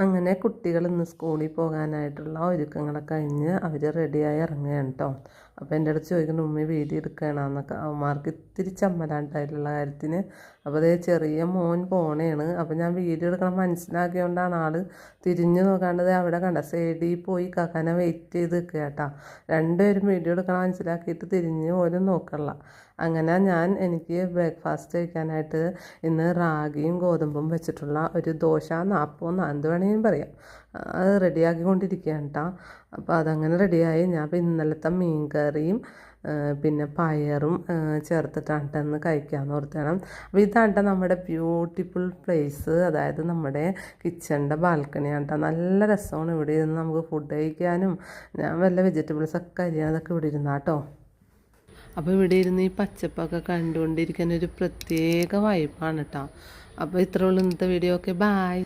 അങ്ങനെ കുട്ടികൾ ഇന്ന് സ്കൂളിൽ പോകാനായിട്ടുള്ള ഒരുക്കങ്ങളൊക്കെ കഴിഞ്ഞ് അവർ റെഡിയായി ഇറങ്ങുകയാണ് കേട്ടോ. അപ്പോൾ എൻ്റെ അടുത്ത് ചോദിക്കുന്നു, ഉമ്മി വീഡിയോ എടുക്കണമെന്നൊക്കെ. അവന്മാർക്ക് ഇത്തിരി ചമ്മലാണ്ടായിട്ടുള്ള കാര്യത്തിന്. അപ്പോൾ അതേ ചെറിയ മോൻ പോണേണ്. അപ്പോൾ ഞാൻ വീഡിയോ എടുക്കണം മനസ്സിലാക്കിയോണ്ടാണ് ആൾ തിരിഞ്ഞു നോക്കാണ്ടത് അവിടെ കണ്ട സൈഡിൽ പോയി കാക്കാനെ വെയിറ്റ് ചെയ്ത് നിൽക്കുക കേട്ടോ. രണ്ടുപേരും വീഡിയോ എടുക്കണം മനസ്സിലാക്കിയിട്ട് തിരിഞ്ഞ് പോലും നോക്കണില്ല. അങ്ങനെ എനിക്ക് ബ്രേക്ക്ഫാസ്റ്റ് കഴിക്കാനായിട്ട് ഇന്ന് റാഗിയും ഗോതമ്പും വെച്ചിട്ടുള്ള ഒരു ദോശ നാപ്പോ എന്ത് വേണമെങ്കിലും പറയാം, അത് റെഡിയാക്കിക്കൊണ്ടിരിക്കുകയാണ് കേട്ടോ. അപ്പോൾ അതങ്ങനെ റെഡിയായി. ഞാൻ ഇപ്പോൾ ഇന്നലത്തെ മീൻ കറിയും പിന്നെ പയറും ചേർത്തിട്ടാണ് കഴിക്കാമെന്ന് ഓർത്തണം. അപ്പോൾ ഇതാണ് നമ്മുടെ ബ്യൂട്ടിഫുൾ പ്ലേസ്, അതായത് നമ്മുടെ കിച്ചണിൻ്റെ ബാൽക്കണിയാണ് കേട്ടോ. നല്ല രസമാണ് ഇവിടെ ഇരുന്ന് നമുക്ക് ഫുഡ് കഴിക്കാനും. ഞാൻ വല്ല വെജിറ്റബിൾസൊക്കെ അരിയാനതൊക്കെ ഇവിടെ ഇരുന്നാട്ടോ. അപ്പോൾ ഇവിടെ ഇരുന്ന് ഈ പച്ചപ്പൊക്കെ കണ്ടുകൊണ്ടിരിക്കാൻ ഒരു പ്രത്യേക വൈബാണ് കേട്ടോ. അപ്പോൾ ഇത്രയുള്ളൂ ഇന്നത്തെ വീഡിയോ. Okay, by.